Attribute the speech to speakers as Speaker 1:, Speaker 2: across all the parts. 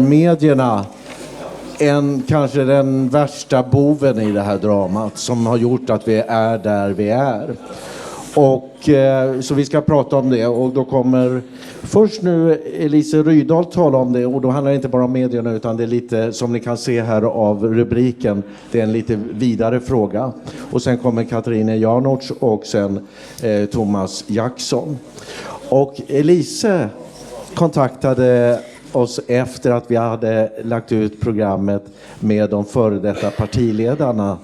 Speaker 1: medierna kanske den värsta boven i det här dramat som har gjort att vi är där vi är. Och så vi ska prata om det, och då kommer först nu Elise Ryddahl tala om det, och då handlar det inte bara om medierna utan det är lite, som ni kan se här av rubriken, det är en lite vidare fråga. Och sen kommer Katarina Janouch och sen Thomas Jackson. Och Elise kontaktade oss efter att vi hade lagt ut programmet med de före detta partiledarna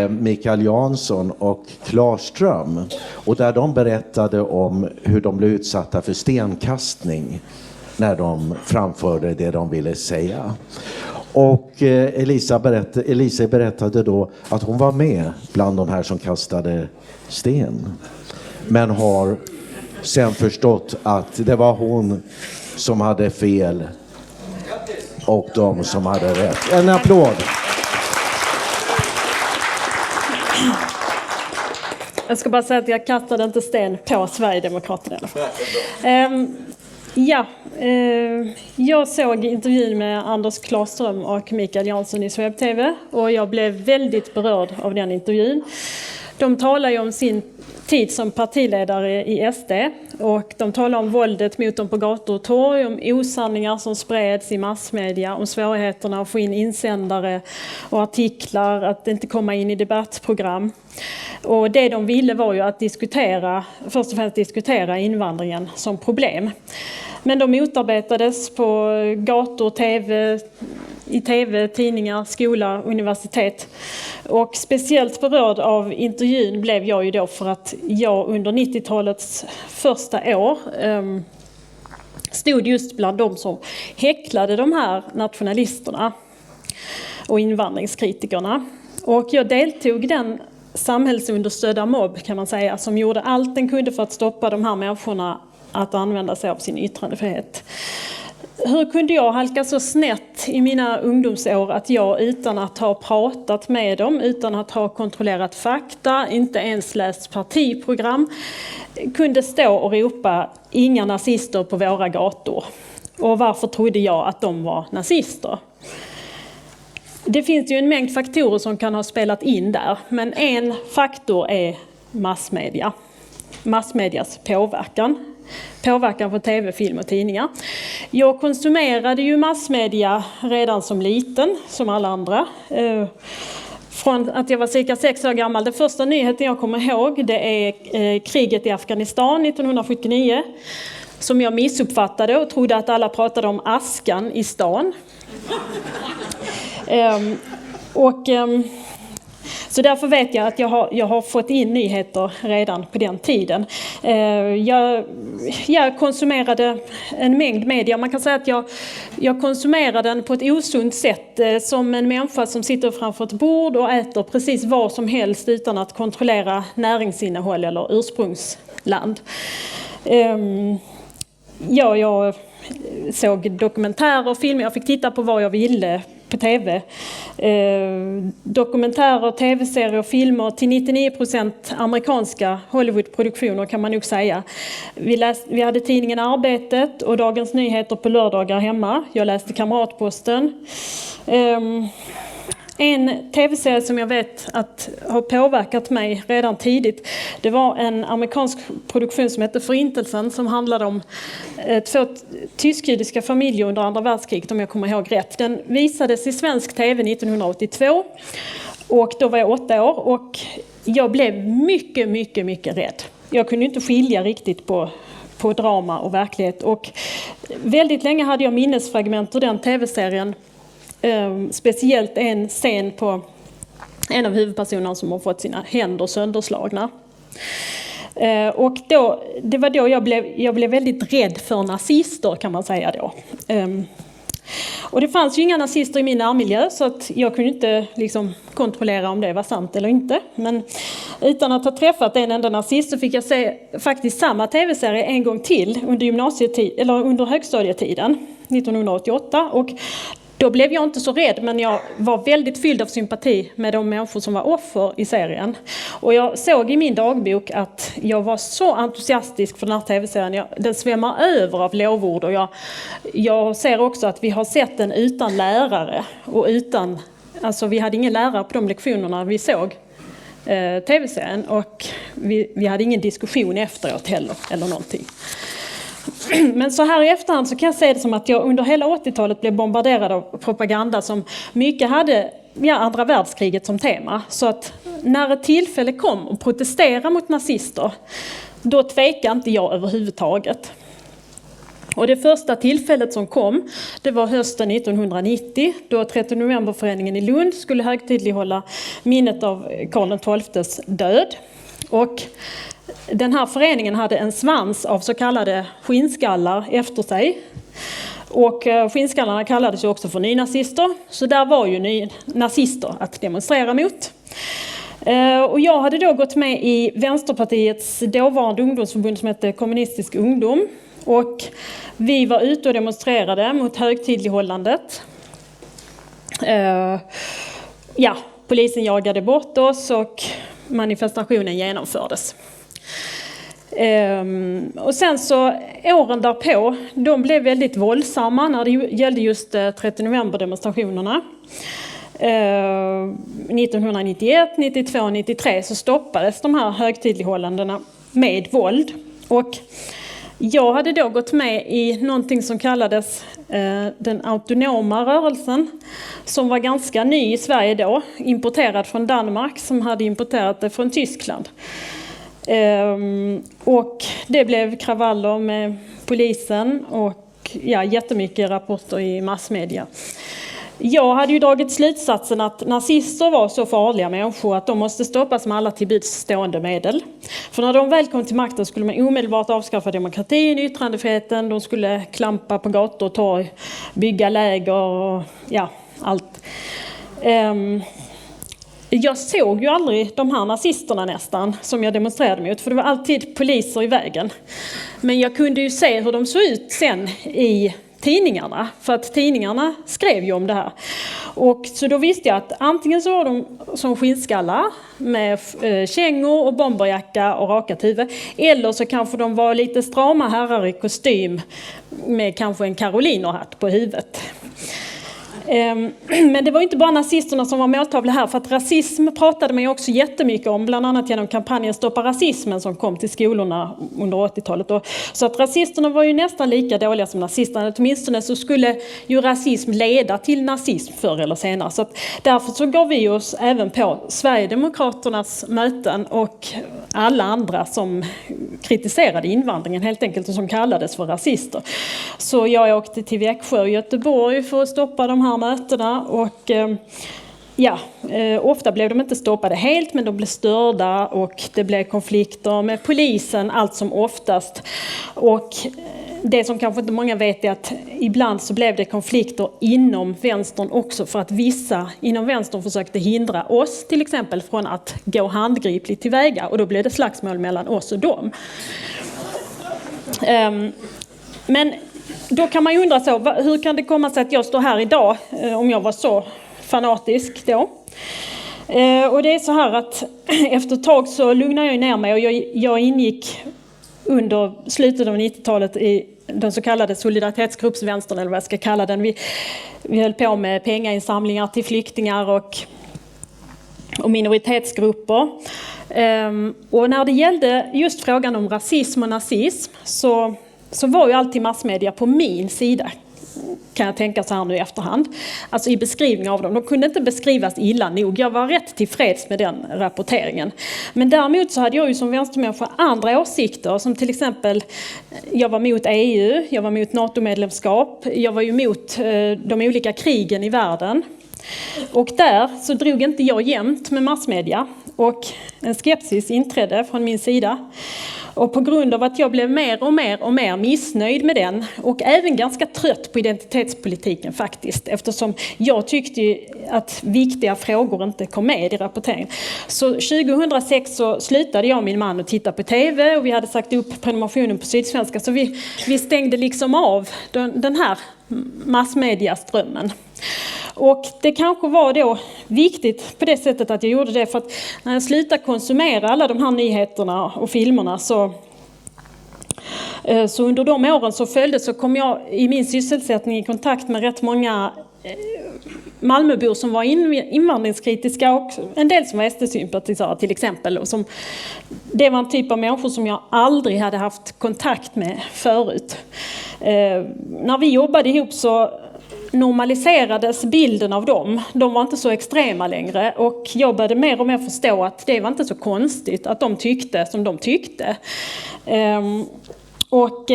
Speaker 1: Mikael Jansson och Klarström, och där de berättade om hur de blev utsatta för stenkastning när de framförde det de ville säga. Och Elisa berättade då att hon var med bland de här som kastade sten, men har sen förstått att det var hon som hade fel och de som hade rätt. En applåd.
Speaker 2: Jag ska bara säga att jag kastade inte sten på Sverigedemokraterna i alla fall. Jag såg intervjun med Anders Klarström och Mikael Jansson i Swebb TV, och jag blev väldigt berörd av den intervjun. De talar ju om sin tid som partiledare i SD, och de talar om våldet mot dem på gator och torg, om osanningar som spreds i massmedia, om svårigheterna att få in insändare och artiklar, att inte komma in i debattprogram. Och det de ville var ju att först och främst diskutera invandringen som problem. Men de motarbetades på gator, i tv, tidningar, skola, universitet. Och speciellt berörd av intervjun blev jag ju då för att jag under 90-talets första år stod just bland de som häcklade de här nationalisterna och invandringskritikerna. Och jag deltog i den samhällsunderstödda mobb, kan man säga, som gjorde allt den kunde för att stoppa de här människorna att använda sig av sin yttrandefrihet. Hur kunde jag halka så snett i mina ungdomsår att jag, utan att ha pratat med dem, utan att ha kontrollerat fakta, inte ens läst partiprogram, kunde stå och ropa inga nazister på våra gator? Och varför trodde jag att de var nazister? Det finns ju en mängd faktorer som kan ha spelat in där, men en faktor är massmedia. Massmedias påverkan på tv, film och tidningar. Jag konsumerade ju massmedia redan som liten, som alla andra. Från att jag var cirka 6 år gammal. Den första nyheten jag kommer ihåg, det är kriget i Afghanistan 1979. Som jag missuppfattade och trodde att alla pratade om askan i stan. Så därför vet jag att jag har fått in nyheter redan på den tiden. Jag konsumerade en mängd media. Man kan säga att jag konsumerade den på ett osunt sätt. Som en människa som sitter framför ett bord och äter precis vad som helst utan att kontrollera näringsinnehåll eller ursprungsland. Jag såg dokumentärer och filmer. Jag fick titta på vad jag ville på tv. Dokumentärer, tv-serier och filmer till 99% amerikanska Hollywoodproduktioner, kan man nog säga. Vi hade tidningen Arbetet och Dagens Nyheter på lördagar hemma. Jag läste Kamratposten. En tv-serie som jag vet att har påverkat mig redan tidigt, det var en amerikansk produktion som hette Förintelsen, som handlade om 2 tysk-judiska familjer under andra världskriget, om jag kommer ihåg rätt. Den visades i svensk tv 1982 och då var jag 8 år, och jag blev mycket rädd. Jag kunde inte skilja riktigt på drama och verklighet, och väldigt länge hade jag minnesfragment ur den tv-serien. Speciellt en scen på en av huvudpersonerna som har fått sina händer sönderslagna. Och det var då jag blev väldigt rädd för nazister, kan man säga då. Och det fanns ju inga nazister i min närmiljö, så att jag kunde inte kontrollera om det var sant eller inte. Men utan att ha träffat en enda nazist så fick jag se faktiskt samma tv-serie en gång till under högstadietiden 1988. Och Då blev jag inte så rädd, men jag var väldigt fylld av sympati med de människor som var offer i serien. Och jag såg i min dagbok att jag var så entusiastisk för den här tv-serien. Den svämmar över av lovord, och jag ser också att vi har sett den utan lärare. Och alltså vi hade ingen lärare på de lektionerna vi såg tv-serien, och vi hade ingen diskussion efteråt heller, eller någonting. Men så här i efterhand så kan jag säga det som att jag under hela 80-talet blev bombarderad av propaganda som mycket hade andra världskriget som tema. Så att när ett tillfälle kom att protestera mot nazister, då tvekade inte jag överhuvudtaget. Och det första tillfället som kom, det var hösten 1990, då 13 novemberföreningen i Lund skulle högtidlighålla minnet av Karl XII:s död. Och den här föreningen hade en svans av så kallade skinnskallar efter sig. Och skinnskallarna kallades ju också för nynazister. Så där var ju nazister att demonstrera mot. Och jag hade då gått med i Vänsterpartiets dåvarande ungdomsförbund som hette Kommunistisk ungdom. Och vi var ute och demonstrerade mot högtidlighållandet. Polisen jagade bort oss och manifestationen genomfördes. Och sen så åren därpå, de blev väldigt våldsamma när det gällde just 30 november-demonstrationerna. 1991, 92 och 93 så stoppades de här högtidlighållandena med våld. Och jag hade då gått med i någonting som kallades den autonoma rörelsen, som var ganska ny i Sverige då, importerad från Danmark, som hade importerat det från Tyskland. Och det blev kravaller med polisen och jättemycket rapporter i massmedia. Jag hade ju dragit slutsatsen att nazister var så farliga människor att de måste stoppas med alla till buds stående medel. För när de väl kom till makten skulle man omedelbart avskaffa demokratin, yttrandefriheten, de skulle klampa på gator och torg, bygga läger och allt. Jag såg ju aldrig de här nazisterna nästan som jag demonstrerade mot, för det var alltid poliser i vägen. Men jag kunde ju se hur de såg ut sen i tidningarna, för att tidningarna skrev ju om det här. Och så då visste jag att antingen så var de som skinnskallar med kängor och bomberjacka och rakat huvud, eller så kanske de var lite strama herrar i kostym med kanske en karolinerhatt på huvudet. Men det var inte bara nazisterna som var måltavla här, för att rasism pratade man ju också jättemycket om, bland annat genom kampanjen Stoppa rasismen som kom till skolorna under 80-talet. Så att rasisterna var ju nästan lika dåliga som nazisterna, åtminstone så skulle ju rasism leda till nazism förr eller senare. Så att därför så gav vi oss även på Sverigedemokraternas möten och alla andra som kritiserade invandringen helt enkelt och som kallades för rasister. Så jag åkte till Växjö och Göteborg för att stoppa de här mötena, och ofta blev de inte stoppade helt, men de blev störda och det blev konflikter med polisen allt som oftast. Och det som kanske inte många vet är att ibland så blev det konflikter inom vänstern också, för att vissa inom vänstern försökte hindra oss till exempel från att gå handgripligt tillväga, och då blev det slagsmål mellan oss och dem. Men då kan man ju undra så, hur kan det komma sig att jag står här idag om jag var så fanatisk då? Och det är så här att efter ett tag så lugnade jag ner mig, och jag ingick under slutet av 90-talet i den så kallade solidaritetsgruppsvänstern, eller vad jag ska kalla den. Vi höll på med pengainsamlingar till flyktingar och minoritetsgrupper. Och när det gällde just frågan om rasism och nazism så var ju alltid massmedia på min sida, kan jag tänka så här nu i efterhand. Alltså i beskrivning av dem. De kunde inte beskrivas illa nog. Jag var rätt tillfreds med den rapporteringen. Men däremot så hade jag ju som vänstermänniska andra åsikter. Som till exempel, jag var mot EU, jag var mot NATO-medlemskap, jag var ju mot de olika krigen i världen. Och där så drog inte jag jämnt med massmedia. Och en skepsis inträdde från min sida. Och på grund av att jag blev mer och mer missnöjd med den och även ganska trött på identitetspolitiken faktiskt, eftersom jag tyckte att viktiga frågor inte kom med i rapporteringen. Så 2006 så slutade jag och min man att titta på tv och vi hade sagt upp prenumerationen på Sydsvenska, så vi stängde liksom av den här massmediaströmmen. Och det kanske var då viktigt på det sättet att jag gjorde det, för att när jag slutade konsumera alla de här nyheterna och filmerna så under de åren så kom jag i min sysselsättning i kontakt med rätt många Malmöbor som var invandringskritiska och en del som var SD-sympatisörer till exempel. Och det var en typ av människor som jag aldrig hade haft kontakt med förut. När vi jobbade ihop så normaliserades bilden av dem. De var inte så extrema längre och jag började mer och mer förstå att det var inte så konstigt att de tyckte som de tyckte. Och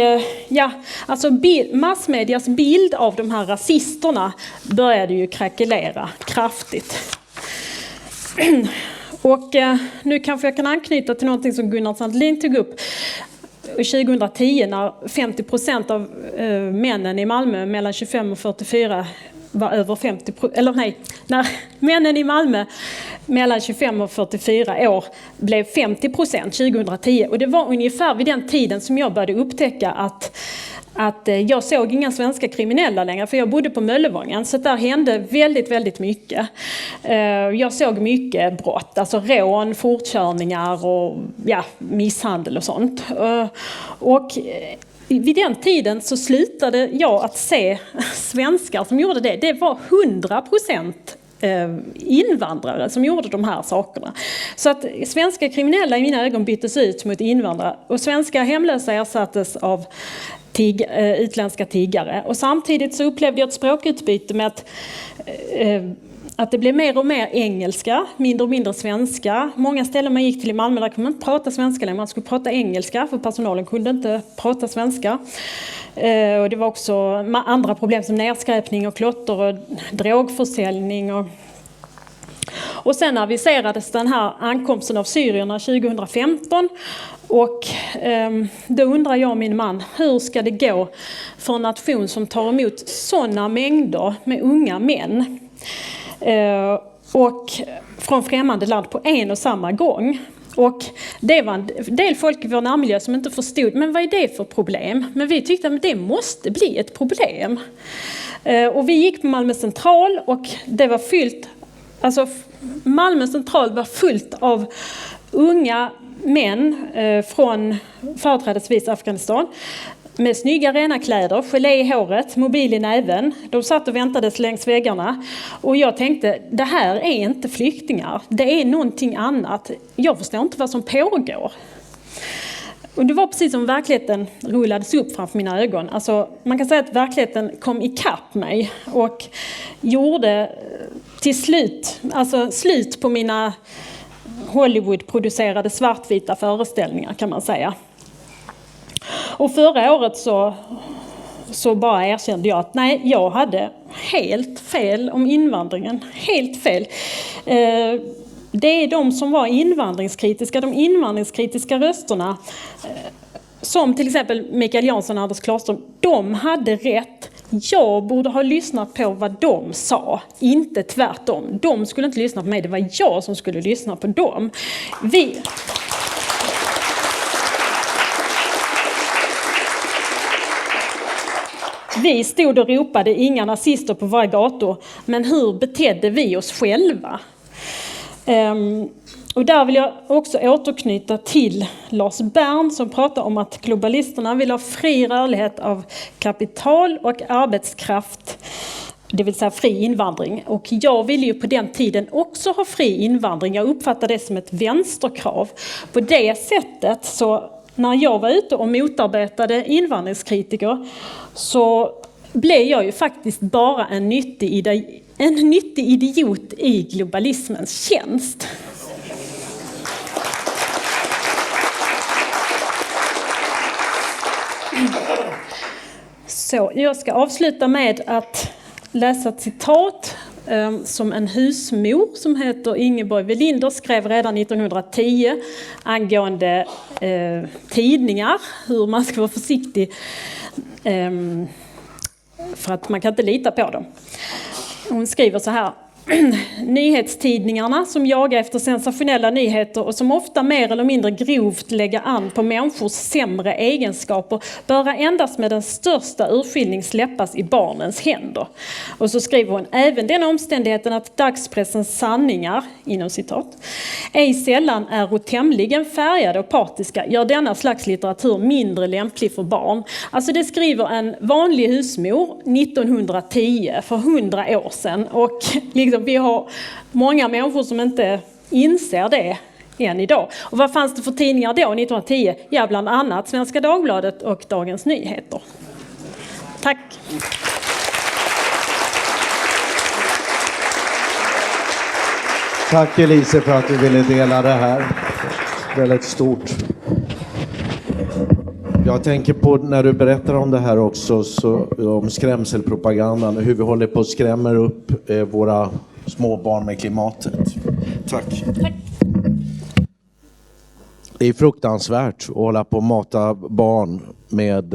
Speaker 2: alltså massmedias bild av de här rasisterna började ju krackelera kraftigt. Och nu kanske jag kan anknyta till någonting som Gunnar Sandlin tog upp. 2010 när 50% av männen i Malmö mellan 25 och 44 var över 50%, eller nej, när männen i Malmö mellan 25 och 44 år blev 50% 2010. Och det var ungefär vid den tiden som jag började upptäcka att jag såg inga svenska kriminella längre, för jag bodde på Möllevången, så där hände väldigt, väldigt mycket. Jag såg mycket brott, alltså rån, fortkörningar och misshandel och sånt. Och vid den tiden så slutade jag att se svenskar som gjorde det. Det var 100% invandrare som gjorde de här sakerna. Så att svenska kriminella i mina ögon byttes ut mot invandrare och svenska hemlösa ersattes av utländska tiggare. Och samtidigt så upplevde jag ett språkutbyte med att det blev mer och mer engelska, mindre och mindre svenska. Många ställen man gick till i Malmö där kunde man inte prata svenska längre, man skulle prata engelska för personalen kunde inte prata svenska. Och det var också andra problem som nedskräpning och klotter och drogförsäljning. Och sen aviserades den här ankomsten av syrierna 2015 och då undrar jag och min man, hur ska det gå för en nation som tar emot sådana mängder med unga män och från främmande land på en och samma gång? Och det var en del folk i vår närmiljö som inte förstod, men vad är det för problem? Men vi tyckte att det måste bli ett problem. Och vi gick på Malmö central och det var fyllt, alltså Malmö central var fullt av unga män från företrädesvis Afghanistan med snygga rena kläder, gelé i håret, mobil i näven. De satt och väntades längs väggarna. Och jag tänkte, det här är inte flyktingar. Det är någonting annat. Jag förstår inte vad som pågår. Och det var precis som verkligheten rullades upp framför mina ögon. Alltså, man kan säga att verkligheten kom ikapp mig och gjorde till slut på mina Hollywood-producerade svartvita föreställningar, kan man säga. Och förra året så bara erkände jag att nej, jag hade helt fel om invandringen. Helt fel. Det är de som var invandringskritiska, de invandringskritiska rösterna, som till exempel Mikael Jansson och Anders Klarström, de hade rätt. Jag borde ha lyssnat på vad de sa, inte tvärtom. De skulle inte lyssna på mig, det var jag som skulle lyssna på dem. Vi stod och ropade inga nazister på våra gator, men hur betedde vi oss själva? Och där vill jag också återknyta till Lars Bern som pratar om att globalisterna vill ha fri rörlighet av kapital och arbetskraft, det vill säga fri invandring. Och jag ville ju på den tiden också ha fri invandring. Jag uppfattar det som ett vänsterkrav. På det sättet så när jag var ute och motarbetade invandringskritiker så blev jag ju faktiskt bara en nyttig idiot i globalismens tjänst. Så jag ska avsluta med att läsa ett citat som en husmor som heter Ingeborg Welinder skrev redan 1910 angående tidningar, hur man ska vara försiktig för att man kan inte lita på dem. Hon skriver så här: nyhetstidningarna som jagar efter sensationella nyheter och som ofta mer eller mindre grovt lägger an på människors sämre egenskaper bör endast med den största urskiljning släppas i barnens händer. Och så skriver hon: även den omständigheten att dagspressens sanningar, inom citat, ej sällan är tämligen färgade och partiska gör denna slags litteratur mindre lämplig för barn. Alltså det skriver en vanlig husmor 1910, för 100 år sedan, och liksom vi har många människor som inte inser det än idag. Och vad fanns det för tidningar då 1910? Ja, bland annat Svenska Dagbladet och Dagens Nyheter. Tack!
Speaker 1: Tack Elise för att du ville dela det här. Väldigt stort. Jag tänker på när du berättar om det här också, så, om skrämselpropagandan, hur vi håller på och skrämmer upp våra små barn med klimatet. Tack.
Speaker 2: Tack.
Speaker 1: Det är fruktansvärt att hålla på och mata barn med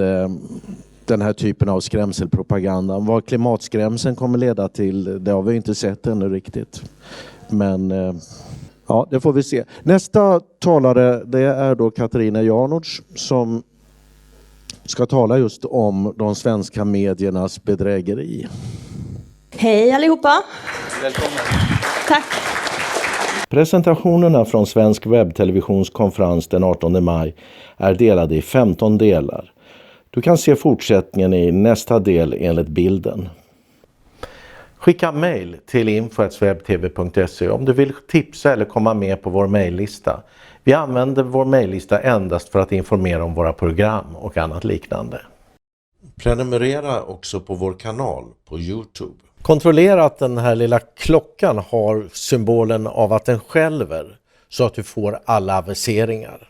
Speaker 1: den här typen av skrämselpropaganda. Vad klimatskrämseln kommer leda till, det har vi inte sett ännu riktigt. Men ja, det får vi se. Nästa talare, det är då Katarina Janouch som ska tala just om de svenska mediernas bedrägeri.
Speaker 3: Hej allihopa!
Speaker 1: Välkommen!
Speaker 3: Tack!
Speaker 1: Presentationerna från Svensk webbtelevisionskonferens den 18 maj är delade i 15 delar. Du kan se fortsättningen i nästa del enligt bilden. Skicka mejl till info@webtv.se om du vill tipsa eller komma med på vår mejllista. Vi använder vår mejllista endast för att informera om våra program och annat liknande. Prenumerera också på vår kanal på YouTube. Kontrollera att den här lilla klockan har symbolen av att den skälver så att du får alla aviseringar.